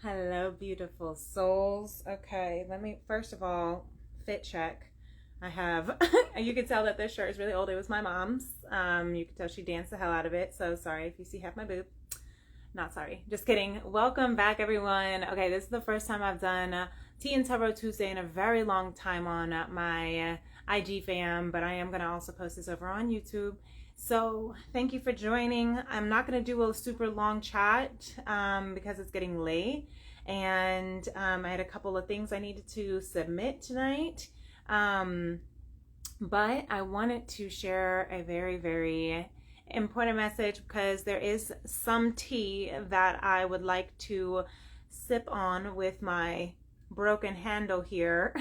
Hello, beautiful souls. Okay, let me first of all fit check. I have, you can tell that this shirt is really old. It was my mom's. You can tell she danced the hell out of it. So sorry if you see half my boob. Not sorry. Just kidding. Welcome back, everyone. Okay, this is the first time I've done Tea+Tarot Tuesday in a very long time on my IG fam, but I am going to also post this over on YouTube. So thank you for joining. I'm not going to do a super long chat because it's getting late, and I had a couple of things I needed to submit tonight, but I wanted to share a very, very important message because there is some tea that I would like to sip on with my broken handle here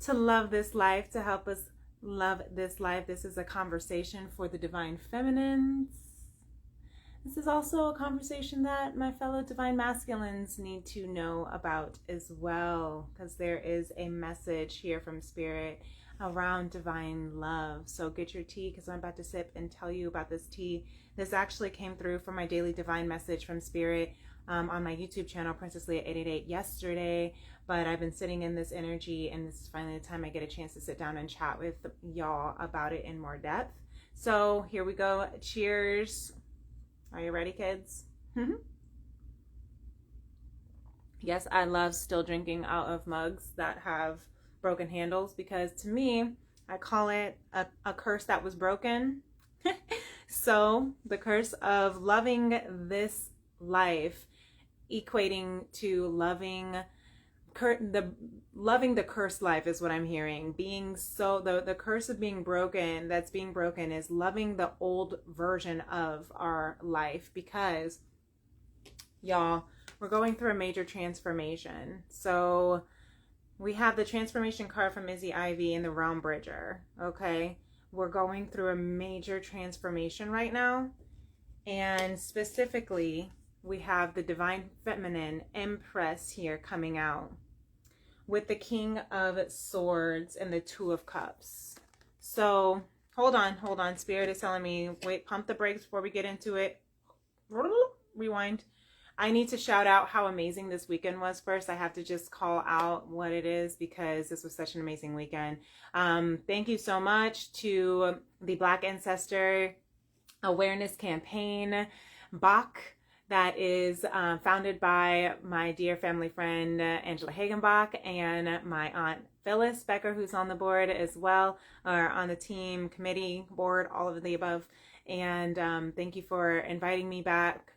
to love this life, to help us love this life. This is a conversation for the divine feminines. This is also a conversation that my fellow divine masculines need to know about as well, because there is a message here from spirit around divine love. So get your tea, because I'm about to sip and tell you about this tea. This actually came through from my daily divine message from spirit on my YouTube channel, Princess Leah 888, yesterday. But I've been sitting in this energy, and this is finally the time I get a chance to sit down and chat with y'all about it in more depth. So here we go. Cheers. Are you ready, kids? Yes, I love still drinking out of mugs that have broken handles, because to me, I call it a curse that was broken. So the curse of loving this life equating to loving the cursed life is what I'm hearing. Being so the curse of being broken, that's being broken, is loving the old version of our life, because y'all, we're going through a major transformation. So we have the transformation card from Izzy Ivy and the Realm Bridger. Okay, we're going through a major transformation right now, and specifically we have the divine feminine Empress here coming out with the King of Swords and the Two of Cups. So hold on. Spirit is telling me, wait, pump the brakes before we get into it. Rewind. I need to shout out how amazing this weekend was first. I have to just call out what it is, because this was such an amazing weekend. Thank you so much to the Black Ancestor Awareness Campaign, Bach, that is founded by my dear family friend Angela Hagenbach and my aunt Phyllis Becker, who's on the board as well, or on the team, committee, board, all of the above. And thank you for inviting me back,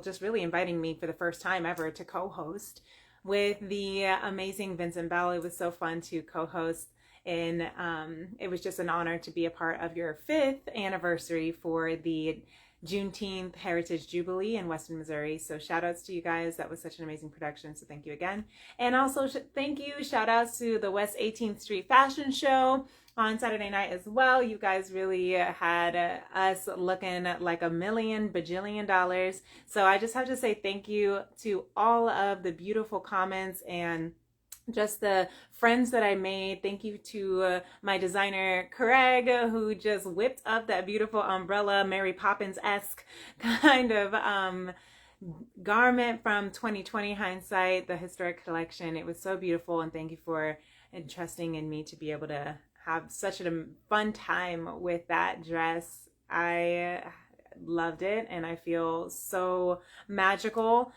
just really inviting me for the first time ever to co-host with the amazing Vincent Bell. It was so fun to co-host, and it was just an honor to be a part of your 5th anniversary for the Juneteenth Heritage Jubilee in Western Missouri. So shout outs to you guys. That was such an amazing production. So thank you again. And also shout outs to the West 18th Street Fashion Show on Saturday night as well. You guys really had us looking like $1 million bajillion dollars. So I just have to say thank you to all of the beautiful comments and just the friends that I made. Thank you to my designer Craig, who just whipped up that beautiful umbrella, Mary Poppins-esque kind of garment from 2020 hindsight, the historic collection. It was so beautiful, and thank you for entrusting in me to be able to have such a fun time with that dress. I loved it, and I feel so magical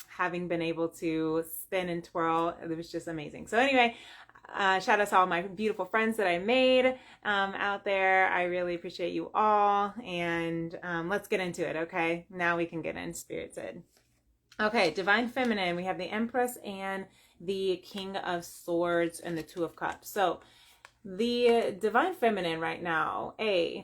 having been able to spin and twirl. It was just amazing. So anyway, shout out to all my beautiful friends that I made out there. I really appreciate you all, and let's get into it. Okay, now we can get in spirited. Okay, divine feminine, we have the Empress and the King of Swords and the Two of Cups. So the divine feminine right now,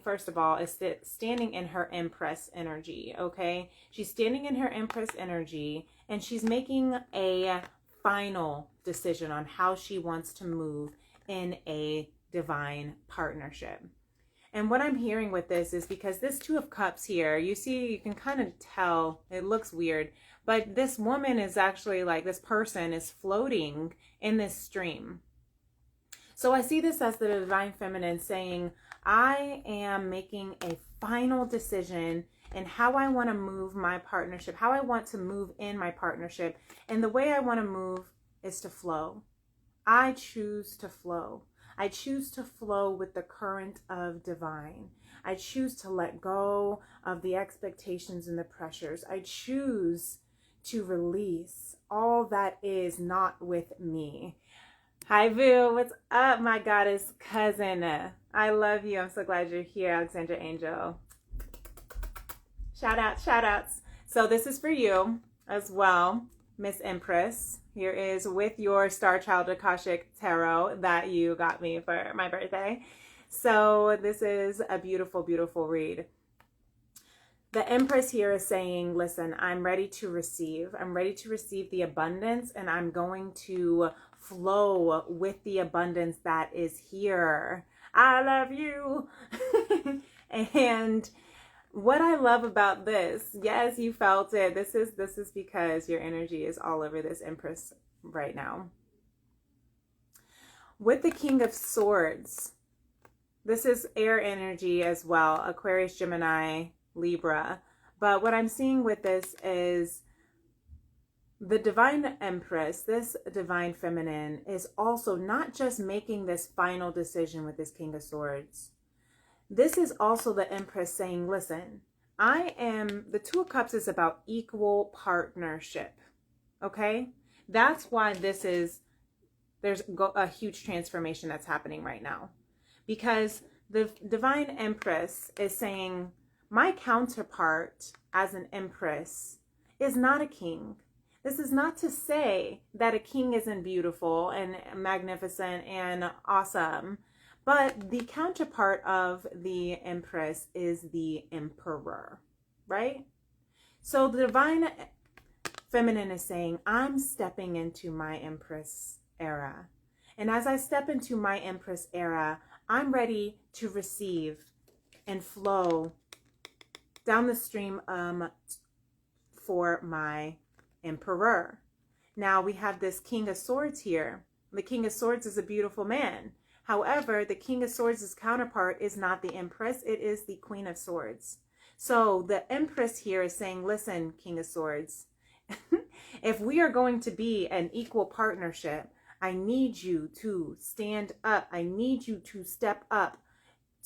first of all, is standing in her Empress energy, okay? She's standing in her Empress energy, and she's making a final decision on how she wants to move in a divine partnership. And what I'm hearing with this is, because this Two of Cups here, you see, you can kind of tell, it looks weird, but this woman is actually like, this person is floating in this stream. So I see this as the divine feminine saying, I am making a final decision in how I want to move my partnership, how I want to move in my partnership. And the way I want to move is to flow. I choose to flow. I choose to flow with the current of divine. I choose to let go of the expectations and the pressures. I choose to release all that is not with me. Hi, Vu. What's up, my goddess cousin? I love you. I'm so glad you're here, Alexandra Angel. Shout outs, shout outs. So this is for you as well, Miss Empress. Here is with your Star Child Akashic Tarot that you got me for my birthday. So this is a beautiful, beautiful read. The Empress here is saying, listen, I'm ready to receive. I'm ready to receive the abundance, and I'm going to flow with the abundance that is here. I love you. And what I love about this, yes, you felt it. This is because your energy is all over this Empress right now. With the King of Swords, this is air energy as well, Aquarius, Gemini, Libra. But what I'm seeing with this is the Divine Empress, this Divine Feminine, is also not just making this final decision with this King of Swords. This is also the Empress saying, listen, the Two of Cups is about equal partnership, okay? That's why there's a huge transformation that's happening right now. Because the Divine Empress is saying, my counterpart as an Empress is not a king. This is not to say that a king isn't beautiful and magnificent and awesome. But the counterpart of the Empress is the Emperor, right? So the Divine Feminine is saying, I'm stepping into my Empress era. And as I step into my Empress era, I'm ready to receive and flow down the stream for my Emperor. Now we have this King of Swords here. The King of Swords is a beautiful man. However, the King of Swords' counterpart is not the Empress, it is the Queen of Swords. So the Empress here is saying, listen, King of Swords, if we are going to be an equal partnership, I need you to stand up. I need you to step up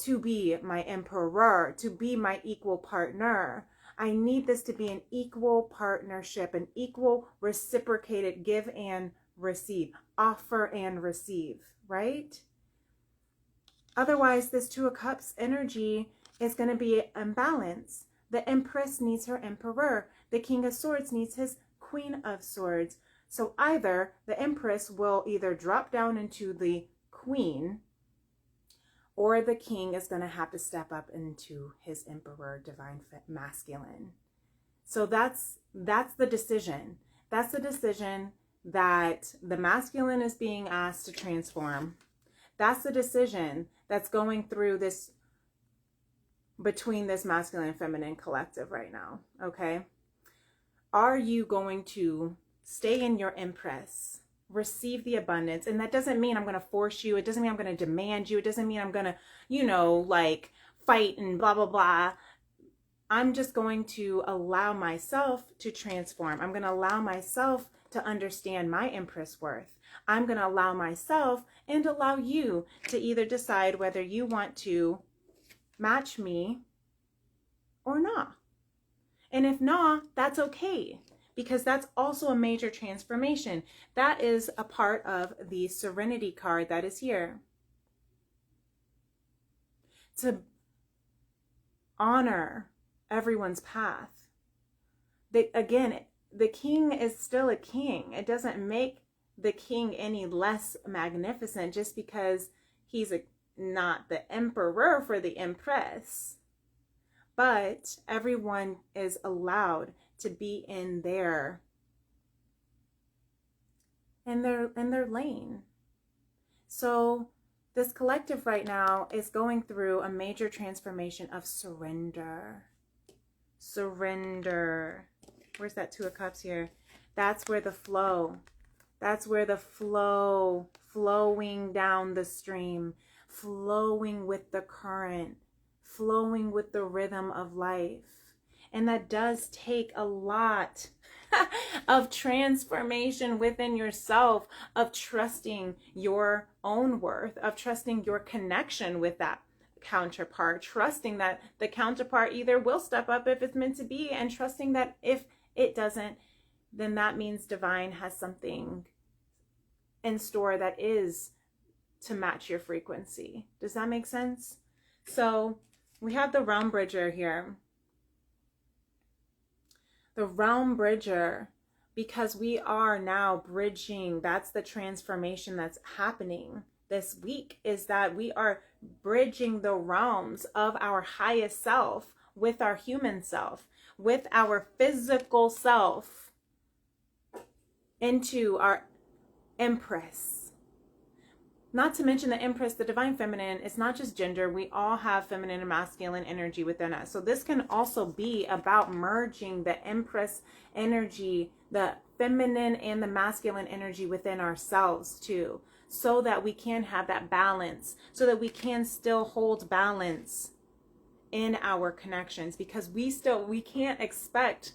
to be my Emperor, to be my equal partner. I need this to be an equal partnership, an equal reciprocated give and receive, offer and receive, right? Otherwise, this Two of Cups energy is going to be imbalanced. The Empress needs her Emperor. The King of Swords needs his Queen of Swords. So either the Empress will either drop down into the Queen, or the King is going to have to step up into his Emperor, Divine Masculine. So that's the decision. That's the decision that the masculine is being asked to transform. That's the decision that's going through this, between this masculine and feminine collective right now, okay? Are you going to stay in your Empress, receive the abundance? And that doesn't mean I'm going to force you. It doesn't mean I'm going to demand you. It doesn't mean I'm going to, like fight and blah, blah, blah. I'm just going to allow myself to transform. I'm going to allow myself to understand my Empress worth. I'm going to allow myself and allow you to either decide whether you want to match me or not. And if not, that's okay, because that's also a major transformation. That is a part of the Serenity card that is here. To honor everyone's path. Again, the king is still a king. It doesn't make the king any less magnificent just because he's not the Emperor for the Empress. But everyone is allowed to be in their lane. So this collective right now is going through a major transformation of surrender. Surrender. Where's that Two of Cups here? That's where the flow. That's where the flow, flowing down the stream, flowing with the current, flowing with the rhythm of life. And that does take a lot of transformation within yourself, of trusting your own worth, of trusting your connection with that counterpart, trusting that the counterpart either will step up if it's meant to be, and trusting that if it doesn't, then that means divine has something in store that is to match your frequency. Does that make sense? So we have the realm bridger here. The realm bridger, because we are now bridging, that's the transformation that's happening this week, is that we are bridging the realms of our highest self with our human self, with our physical self, into our Empress. Not to mention the Empress, the divine feminine, it's not just gender. We all have feminine and masculine energy within us. So this can also be about merging the Empress energy, the feminine and the masculine energy within ourselves too, so that we can have that balance, so that we can still hold balance in our connections, because we can't expect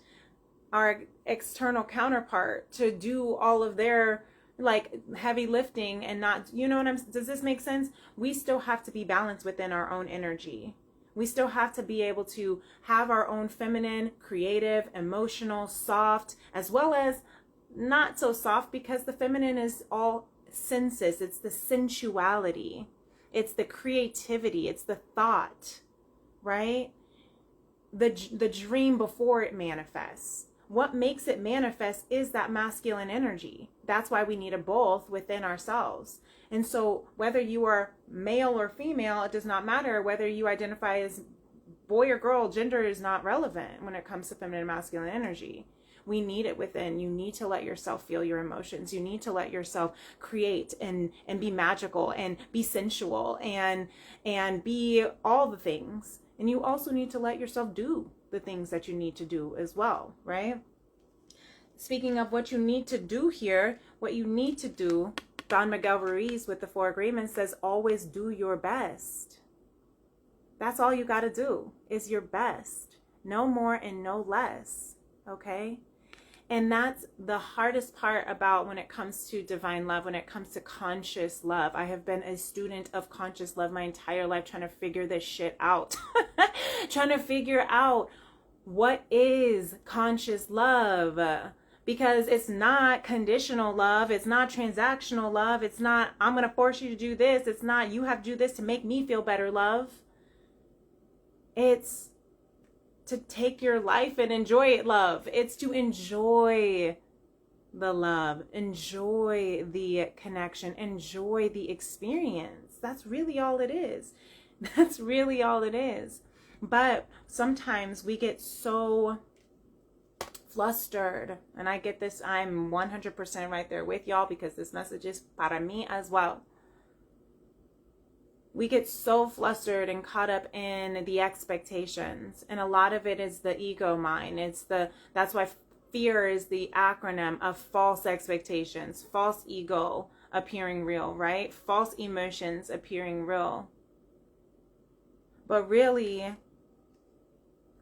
our external counterpart to do all of their like heavy lifting and not, you know what does this make sense? We still have to be balanced within our own energy. We still have to be able to have our own feminine, creative, emotional, soft, as well as not so soft, because the feminine is all senses. It's the sensuality. It's the creativity. It's the thought, right? The dream before it manifests. What makes it manifest is that masculine energy. That's why we need a both within ourselves. And so whether you are male or female, it does not matter. Whether you identify as boy or girl, gender is not relevant when it comes to feminine and masculine energy. We need it within. You need to let yourself feel your emotions. You need to let yourself create and be magical and be sensual and be all the things. And you also need to let yourself do the things that you need to do as well, right? Speaking of what you need to do here, what you need to do, Don Miguel Ruiz with the 4 Agreements says, always do your best. That's all you got to do is your best. No more and no less, okay? And that's the hardest part about when it comes to divine love, when it comes to conscious love. I have been a student of conscious love my entire life, trying to figure this shit out. Trying to figure out what is conscious love. Because it's not conditional love. It's not transactional love. It's not, I'm going to force you to do this. It's not, you have to do this to make me feel better love. It's to take your life and enjoy it, love. It's to enjoy the love, enjoy the connection, enjoy the experience. That's really all it is. That's really all it is. But sometimes we get so flustered, and I get this, I'm 100% right there with y'all, because this message is para mí as well. We get so flustered and caught up in the expectations, and a lot of it is the ego mind. That's why fear is the acronym of false expectations, false ego appearing real, right? False emotions appearing real. But really,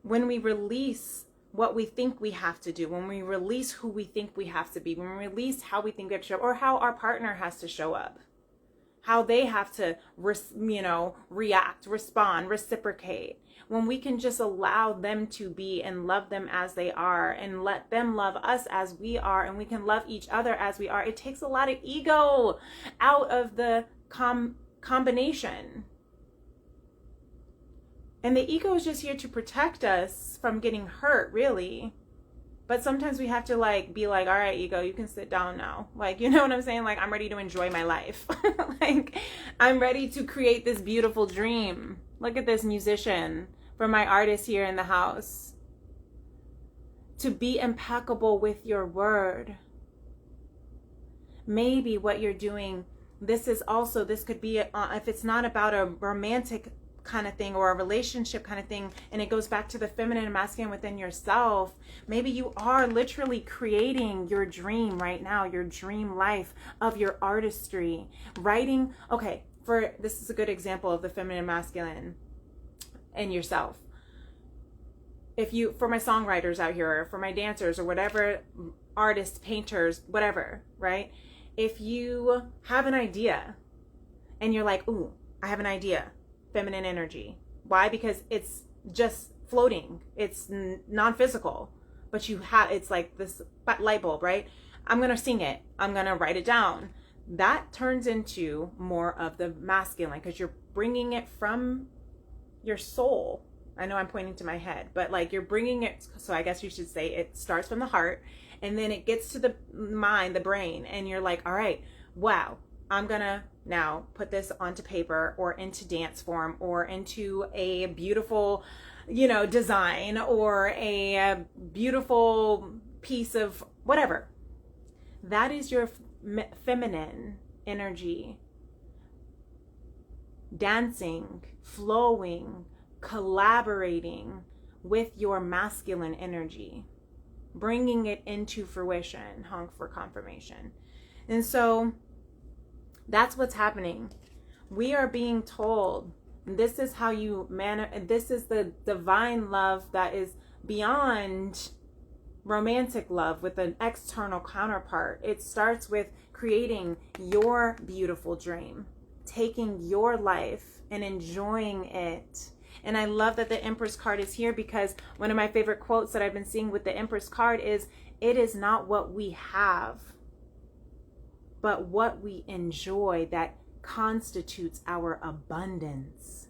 when we release what we think we have to do, when we release who we think we have to be, when we release how we think we have to show up, or how our partner has to show up, how they have to, react, respond, reciprocate, when we can just allow them to be and love them as they are and let them love us as we are, and we can love each other as we are, it takes a lot of ego out of the combination. And the ego is just here to protect us from getting hurt, really. But sometimes we have to be like, all right, ego, you can sit down now. You know what I'm saying? I'm ready to enjoy my life. I'm ready to create this beautiful dream. Look at this musician, for my artist here in the house. To be impeccable with your word. Maybe what you're doing, this could be, if it's not about a romantic kind of thing or a relationship kind of thing, and it goes back to the feminine and masculine within yourself, maybe you are literally creating your dream right now, your dream life of your artistry, writing. Okay, this is a good example of the feminine masculine in yourself. For my songwriters out here, or for my dancers, or whatever, artists, painters, whatever, right? If you have an idea and you're like, ooh, I have an idea, feminine energy. Why? Because it's just floating. It's non-physical, but it's like this light bulb, right? I'm going to sing it. I'm going to write it down. That turns into more of the masculine, because you're bringing it from your soul. I know I'm pointing to my head, but like you're bringing it. So I guess you should say it starts from the heart, and then it gets to the mind, the brain, and you're like, all right, wow, I'm going to now put this onto paper, or into dance form, or into a beautiful, design, or a beautiful piece of whatever. That is your feminine energy. Dancing, flowing, collaborating with your masculine energy, bringing it into fruition, honk for confirmation. And so that's what's happening. We are being told, this is how you this is the divine love that is beyond romantic love with an external counterpart. It starts with creating your beautiful dream, taking your life and enjoying it. And I love that the Empress card is here, because one of my favorite quotes that I've been seeing with the Empress card is, it is not what we have, but what we enjoy that constitutes our abundance.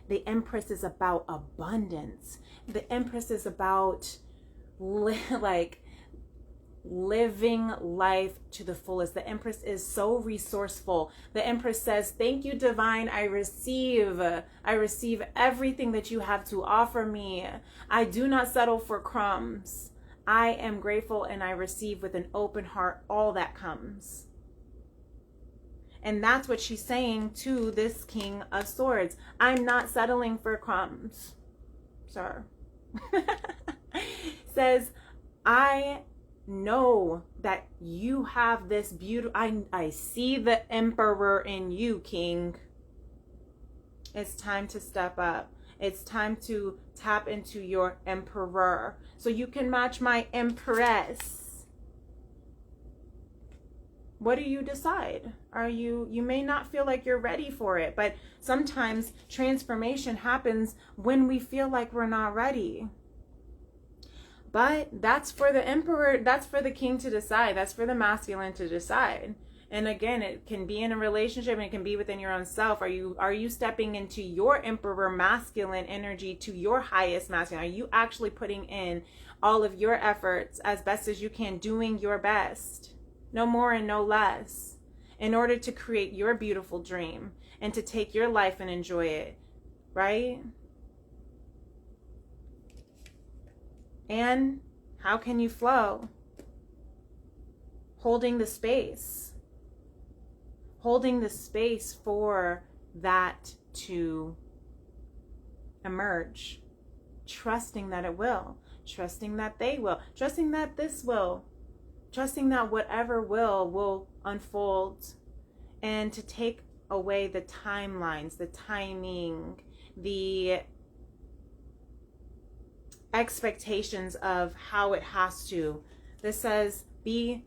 The Empress is about abundance. The Empress is about living life to the fullest. The Empress is so resourceful. The Empress says, thank you, divine. I receive everything that you have to offer me. I do not settle for crumbs. I am grateful, and I receive with an open heart all that comes. And that's what she's saying to this King of Swords. I'm not settling for crumbs, sir. Says, I know that you have this beautiful, I see the Emperor in you, King. It's time to step up. It's time to tap into your Emperor so you can match my Empress. What do you decide? You may not feel like you're ready for it, but sometimes transformation happens when we feel like we're not ready. But that's for the Emperor, that's for the King to decide. That's for the masculine to decide. And again, it can be in a relationship, and it can be within your own self. Are you stepping into your Emperor masculine energy to your highest masculine? Are you actually putting in all of your efforts as best as you can, doing your best, no more and no less, in order to create your beautiful dream and to take your life and enjoy it, right? And how can you flow? Holding the space. Holding the space for that to emerge. Trusting that it will. Trusting that they will. Trusting that this will. Trusting that whatever will unfold. And to take away the timelines, the timing, the expectations of how it has to. This says, be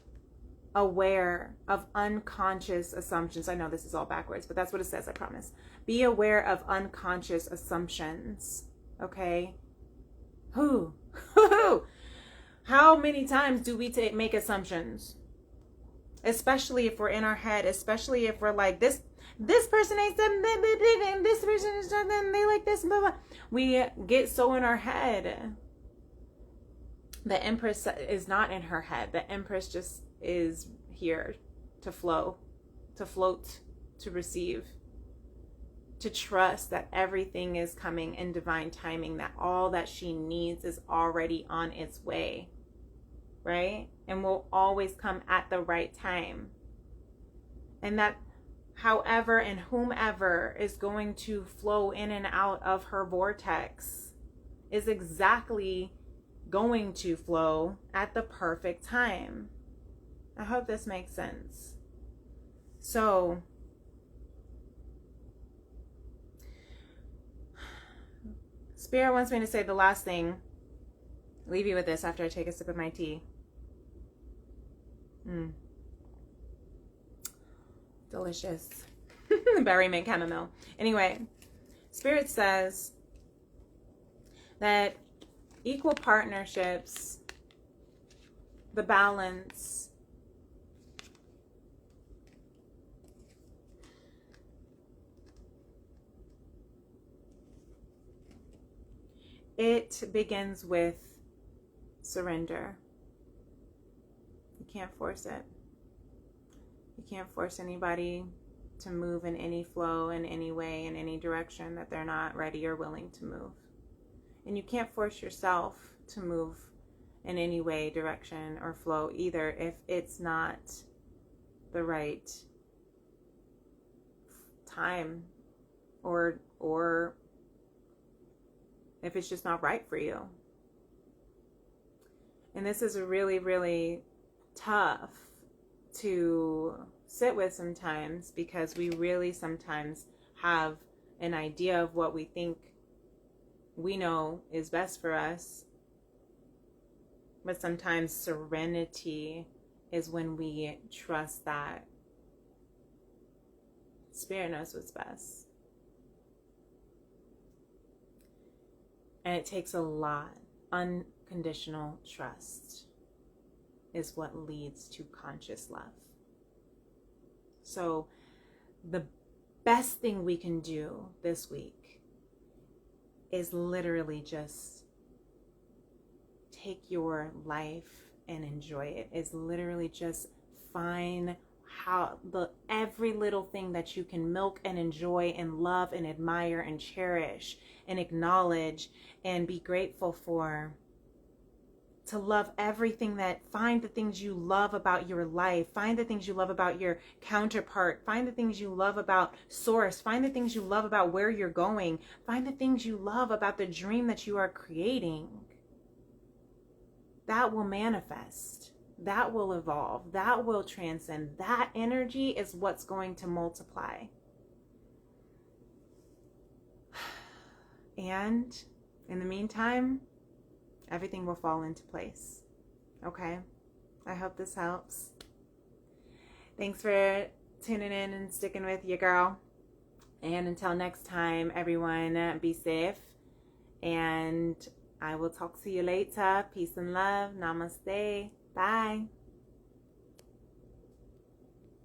aware of unconscious assumptions. I know this is all backwards, but that's what it says, I promise. Be aware of unconscious assumptions. Okay? How many times do we make assumptions? Especially if we're in our head, especially if we're like, this person ain't something, and this person is something, they like this, blah, blah. We get so in our head. The Empress is not in her head. The Empress just is here to flow, to float, to receive, to trust that everything is coming in divine timing, that all that she needs is already on its way, right? And will always come at the right time. And that however and whomever is going to flow in and out of her vortex is exactly going to flow at the perfect time. I hope this makes sense. So Spirit wants me to say the last thing. Leave you with this after I take a sip of my tea. Delicious. Berry mint chamomile. Anyway, Spirit says that equal partnerships, the balance, it begins with surrender. You can't force it. You can't force anybody to move in any flow, in any way, in any direction that they're not ready or willing to move. And you can't force yourself to move in any way, direction, or flow either if it's not the right time or if it's just not right for you. And this is really, really tough to sit with sometimes, because we really sometimes have an idea of what we think we know is best for us. But sometimes serenity is when we trust that Spirit knows what's best. And it takes a lot. Unconditional trust is what leads to conscious love. So the best thing we can do this week is literally just take your life and enjoy it. Is literally just find how every little thing that you can milk and enjoy and love and admire and cherish and acknowledge and be grateful for. To love everything find the things you love about your life. Find the things you love about your counterpart. Find the things you love about source. Find the things you love about where you're going. Find the things you love about the dream that you are creating. That will manifest. That will evolve. That will transcend. That energy is what's going to multiply. And in the meantime, everything will fall into place. Okay? I hope this helps. Thanks for tuning in and sticking with your girl. And until next time, everyone, be safe. And I will talk to you later. Peace and love. Namaste. Bye.